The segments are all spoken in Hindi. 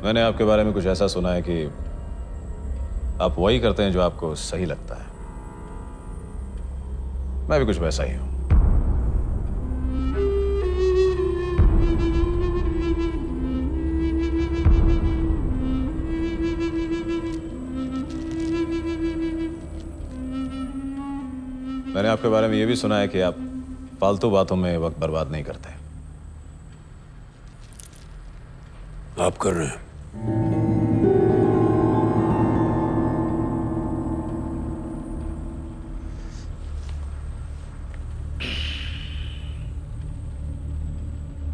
मैंने आपके बारे में कुछ ऐसा सुना है कि आप वही करते हैं जो आपको सही लगता है। मैं भी कुछ वैसा ही हूं। मैंने आपके बारे में यह भी सुना है कि आप फालतू बातों में वक्त बर्बाद नहीं करते। आप कर रहे हैं।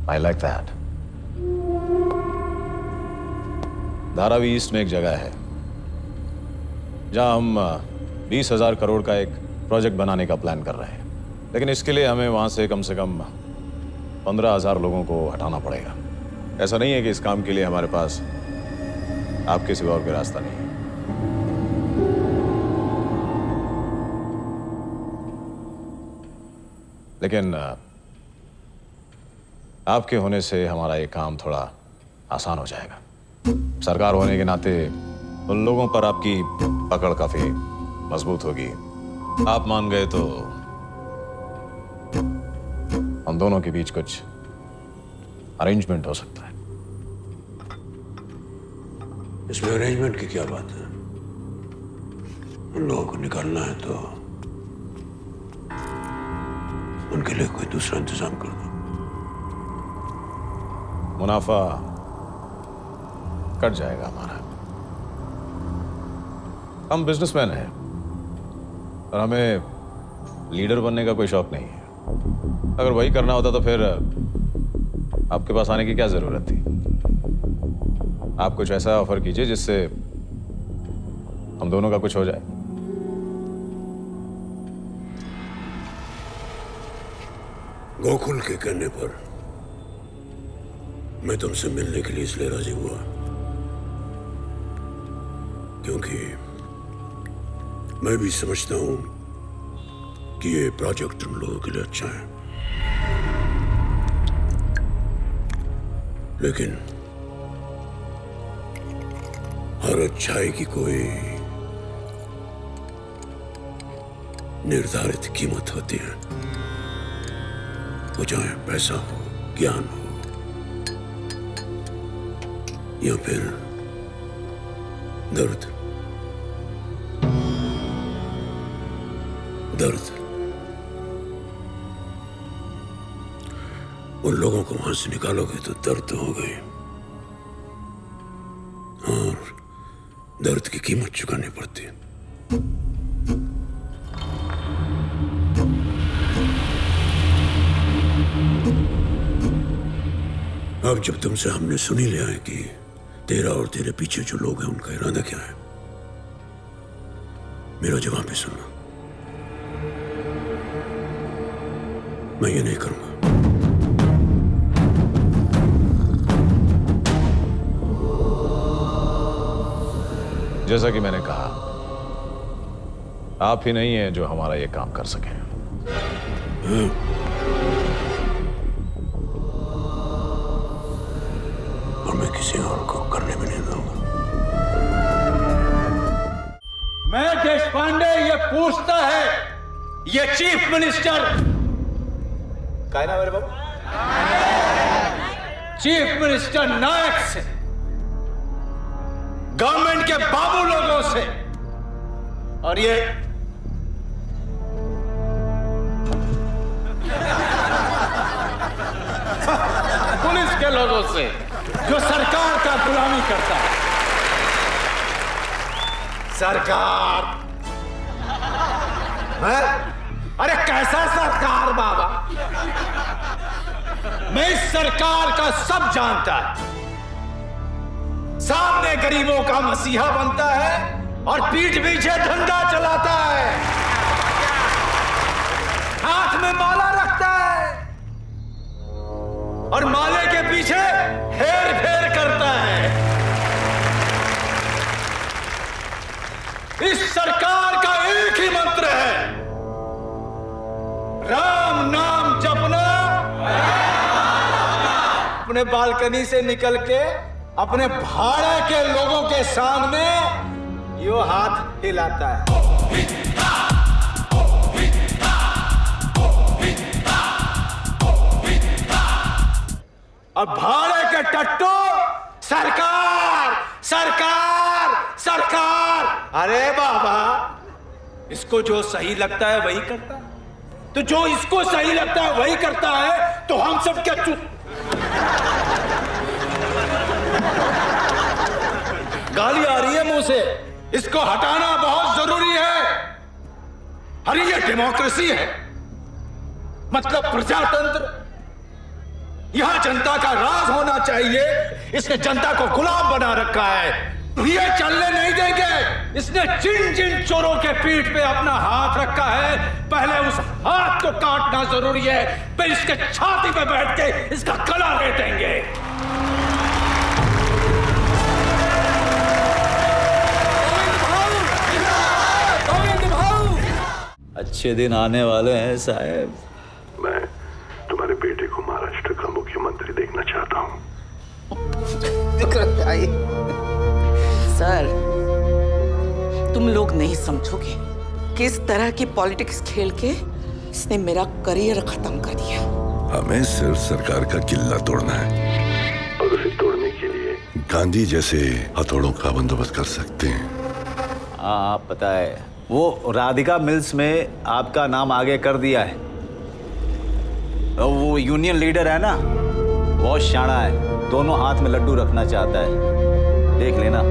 I like that. Dharavi east में एक जगह है जहां हम 20,000 करोड़ का एक प्रोजेक्ट बनाने का प्लान कर रहे हैं, लेकिन इसके लिए हमें वहां से कम 15,000 लोगों को हटाना पड़ेगा। ऐसा नहीं है कि इस काम के लिए हमारे पास आपके सिवा और कोई रास्ता नहीं है। लेकिन आपके होने से हमारा ये काम थोड़ा आसान हो जाएगा। सरकार होने के नाते उन लोगों पर आपकी पकड़ काफी मजबूत होगी। आप मान गए तो हम दोनों के बीच कुछ अरेंजमेंट हो सकता है। इसमें अरेंजमेंट की क्या बात है? उन लोगों को निकालना है तो उनके लिए कोई दूसरा इंतजाम कर दो। मुनाफा कट जाएगा हमारा। हम बिजनेसमैन हैं और हमें लीडर बनने का कोई शौक नहीं है। अगर वही करना होता तो फिर आपके पास आने की क्या जरूरत थी? आप कुछ ऐसा ऑफर कीजिए जिससे हम दोनों का कुछ हो जाए। गोकुल के कहने पर मैं तुमसे मिलने के लिए इसलिए राजी हुआ क्योंकि मैं भी समझता हूं कि ये प्रोजेक्ट तुम लोगों के लिए अच्छा है, लेकिन हर अच्छाई की कोई निर्धारित कीमत होती है। वो चाहे पैसा हो, ज्ञान हो या फिर दर्द। उन लोगों को वहां से निकालोगे तो दर्द तो हो गई, और दर्द की कीमत चुकानी पड़ती है। अब जब तुमसे हमने सुन ही लिया है कि तेरा और तेरे पीछे जो लोग हैं उनका इरादा क्या है, मेरा जवाब भी सुनना। मैं ये नहीं करूंगा। जैसा कि मैंने कहा, आप ही नहीं हैं जो हमारा ये काम कर सके। और मैं किसी और को करने भी नहीं दूंगा। मैं देशपांडे ये पूछता है, ये चीफ मिनिस्टर का है ना मेरे बाबू, चीफ मिनिस्टर नायक से, गवर्नमेंट के बाबू लोगों से और ये पुलिस के लोगों से जो सरकार का गुलामी करता है। सरकार है? अरे कैसा सरकार बाबा? मैं इस सरकार का सब जानता है। सामने गरीबों का मसीहा बनता है और पीठ पीछे धंधा चलाता है, हाथ में माला रखता है और माले के पीछे हेर फेर करता है। इस सरकार का एक ही मंत्र है, राम नाम जपना। अपने बालकनी से निकल के अपने भाड़े के लोगों के सामने यो हाथ हिलाता है। अब भाड़े के टट्टू सरकार सरकार सरकार। अरे बाबा, इसको जो सही लगता है वही करता है, तो जो इसको सही लगता है वही करता है, तो हम सब क्या चुप? गाली आ रही है मुंह से, इसको हटाना बहुत जरूरी है। अरे ये डेमोक्रेसी है, मतलब प्रजातंत्र। यहां जनता का राज होना चाहिए, इसने जनता को गुलाम बना रखा है। ये चलने नहीं देंगे। इसने जिन जिन चोरों के पीठ पे अपना हाथ रखा है, पहले उस हाथ को काटना जरूरी है, फिर इसके छाती पे बैठ के इसका गला ले देंगे। अच्छे दिन आने वाले हैं साहब। मैं तुम्हारे बेटे को महाराष्ट्र का मुख्यमंत्री देखना चाहता हूँ। सर, तुम लोग नहीं समझोगे किस तरह की पॉलिटिक्स खेल के इसने मेरा करियर खत्म कर दिया। हमें सिर्फ सरकार का किला तोड़ना है, और उसे तोड़ने के लिए गांधी जैसे हथौड़ों का बंदोबस्त कर सकते हैं। हाँ पता है, वो राधिका मिल्स में आपका नाम आगे कर दिया है। वो यूनियन लीडर है ना, बहुत शाना है, दोनों हाथ में लड्डू रखना चाहता है, देख लेना।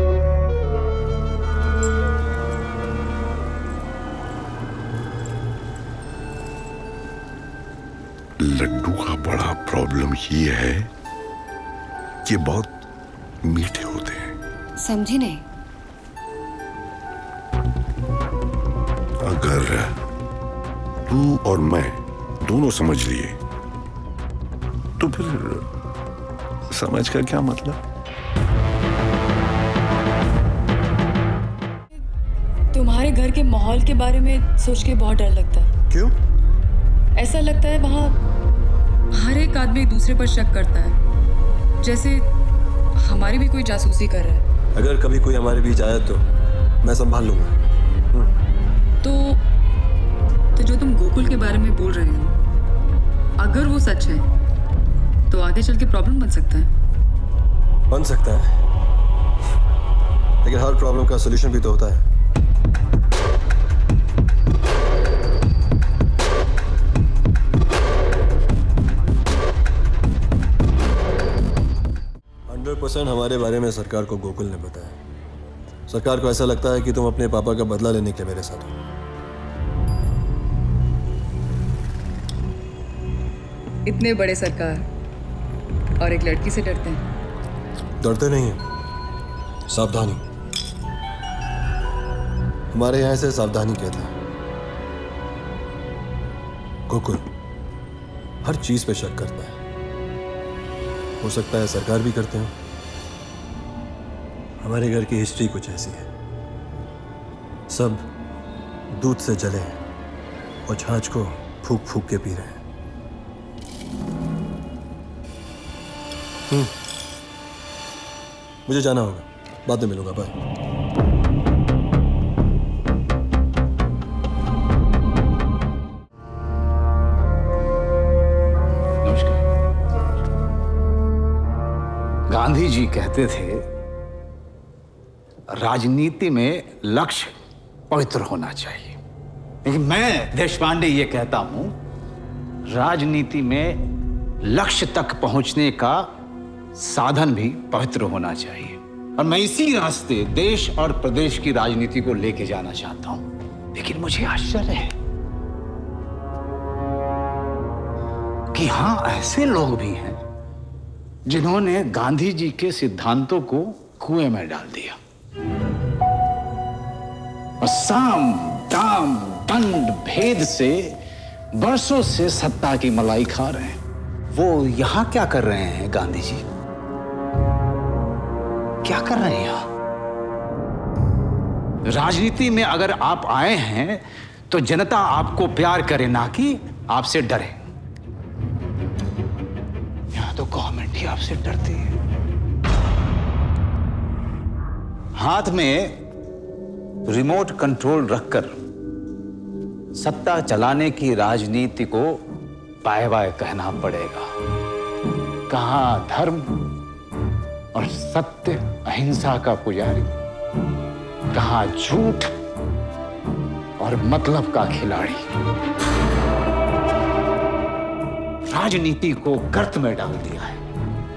लड्डू का बड़ा प्रॉब्लम ये है कि बहुत मीठे होते हैं। समझी नहीं। अगर तू और मैं दोनों समझ लिए तो फिर समझ का क्या मतलब? तुम्हारे घर के माहौल के बारे में सोच के बहुत डर लगता है। क्यों? ऐसा लगता है वहाँ हर एक आदमी एक दूसरे पर शक करता है, जैसे हमारी भी कोई जासूसी कर रहा है। अगर कभी कोई हमारे बीच आया तो मैं संभाल लूंगा। तो जो तुम गोकुल के बारे में बोल रहे हो, अगर वो सच है तो आगे चल के प्रॉब्लम बन सकता है। बन सकता है, लेकिन हर प्रॉब्लम का सॉल्यूशन भी तो होता है। हमारे बारे में सरकार को गोकुल ने बताया। सरकार को ऐसा लगता है कि तुम अपने पापा का बदला लेने के लिए मेरे साथ हो। इतने बड़े सरकार और एक लड़की से डरते हैं? डरते नहीं हैं, सावधानी। हमारे यहां से सावधानी कहता है। गोकुल हर चीज पे शक करता है, हो सकता है सरकार भी करते हो। हमारे घर की हिस्ट्री कुछ ऐसी है, सब दूध से जले हैं और छाछ को फूक फूक के पी रहे हैं। मुझे जाना होगा, बाद में मिलूंगा, बाय। नमस्कार। गांधी जी कहते थे राजनीति में लक्ष्य पवित्र होना चाहिए, लेकिन मैं देशपांडे ये कहता हूं राजनीति में लक्ष्य तक पहुंचने का साधन भी पवित्र होना चाहिए। और मैं इसी रास्ते देश और प्रदेश की राजनीति को लेके जाना चाहता हूं। लेकिन मुझे आश्चर्य है कि हां, ऐसे लोग भी हैं जिन्होंने गांधी जी के सिद्धांतों को कुएं में डाल दिया और साम दाम दंड भेद से बरसों से सत्ता की मलाई खा रहे हैं। वो यहां क्या कर रहे हैं गांधी जी? क्या कर रहे हैं यहां? राजनीति में अगर आप आए हैं तो जनता आपको प्यार करे, ना कि आपसे डरे। यहां तो गवर्नमेंट ही आपसे डरती है। हाथ में रिमोट कंट्रोल रखकर सत्ता चलाने की राजनीति को बाय बाय कहना पड़ेगा। कहां धर्म और सत्य अहिंसा का पुजारी, कहां झूठ और मतलब का खिलाड़ी। राजनीति को गर्त में डाल दिया है।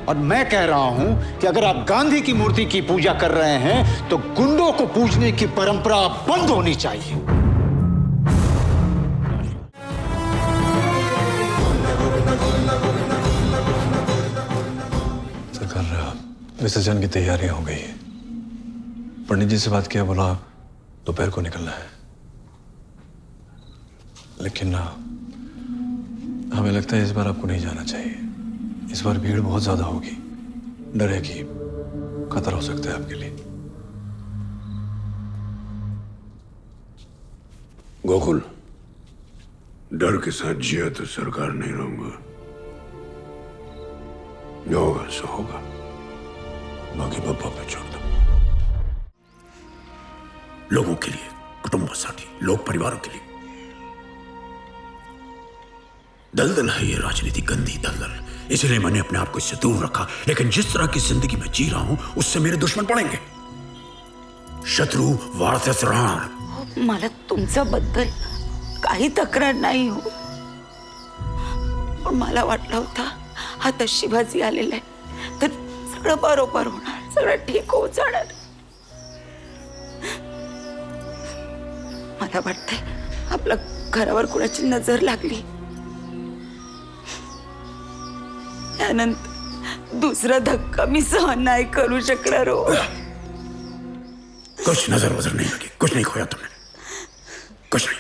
और मैं कह रहा हूं कि अगर आप गांधी की मूर्ति की पूजा कर रहे हैं तो गुंडों को पूजने की परंपरा बंद होनी चाहिए। सरकार, विसर्जन की तैयारियां हो गई है। पंडित जी से बात किया, बोला दोपहर को निकलना है। लेकिन हमें लगता है इस बार आपको नहीं जाना चाहिए। इस बार भीड़ बहुत ज्यादा होगी। डर है कि खतरा हो सकता है आपके लिए। गोकुल, डर के साथ जिया तो सरकार नहीं रहूंगा। जो होगा सो होगा, बाकी पापा पे छोड़ दो। लोगों के लिए, कुटुंबासाठी, लोक परिवारों के लिए दलदल है ये राजनीति, गंदी दलदल। इसलिए मैंने अपने आप को इससे दूर रखा। लेकिन जिस तरह की जिंदगी में जी रहा हूं उससे मेरे दुश्मन पड़ेंगे। शत्रू वाढतच राहणार। मला तुमच्याबद्दल काही तक्रार नाही हो, पण मला वाटलं होतं आता शिवाजी आलेला आहे तर सगळं बरोबर होणार, सगळं ठीक होऊन जाणार। मला वाटतंय आपल्या घरावर कुणाची नजर लागली, त्यानंतर दूसरा धक्का मी सहन नहीं करू शकणार हो। कुछ नजर वजर नहीं लगी, कुछ नहीं खोया तुमने, कुछ नहीं।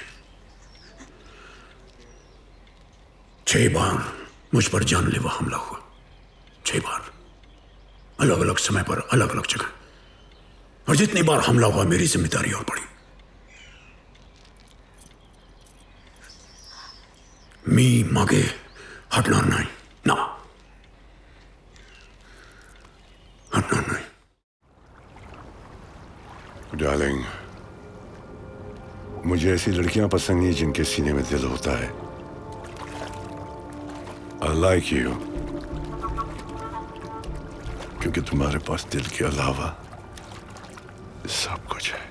6 बार मुझ पर जानलेवा हमला हुआ, 6 बार, अलग अलग समय पर, अलग अलग जगह। और जितनी बार हमला हुआ मेरी जिम्मेदारी और बढ़ी। मी मागे हटणार नहीं, ना हटणार नहीं। डार्लिंग, मुझे ऐसी लड़कियां पसंद नहीं जिनके सीने में दिल होता है। I like you, क्योंकि तुम्हारे पास दिल के अलावा सब कुछ है।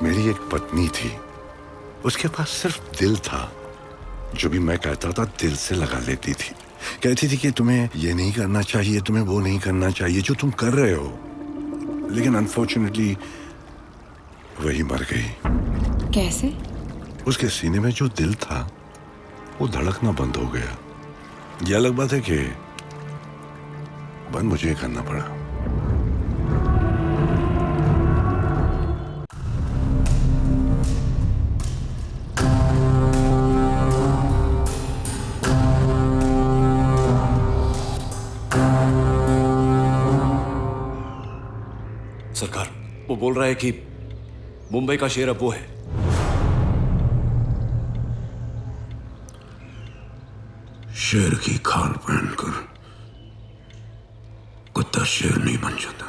मेरी एक पत्नी थी, उसके पास सिर्फ दिल था। जो भी मैं कहता था दिल से लगा लेती थी। कहती थी कि तुम्हें ये नहीं करना चाहिए, तुम्हें वो नहीं करना चाहिए जो तुम कर रहे हो। लेकिन अनफॉर्चुनेटली वही मर गई। कैसे? उसके सीने में जो दिल था वो धड़कना बंद हो गया। ये अलग बात है कि बंद मुझे करना पड़ा। सरकार, वो बोल रहा है कि मुंबई का शेर अब वो है। शेर की खाल पहनकर कुत्ता शेर नहीं बन जाता।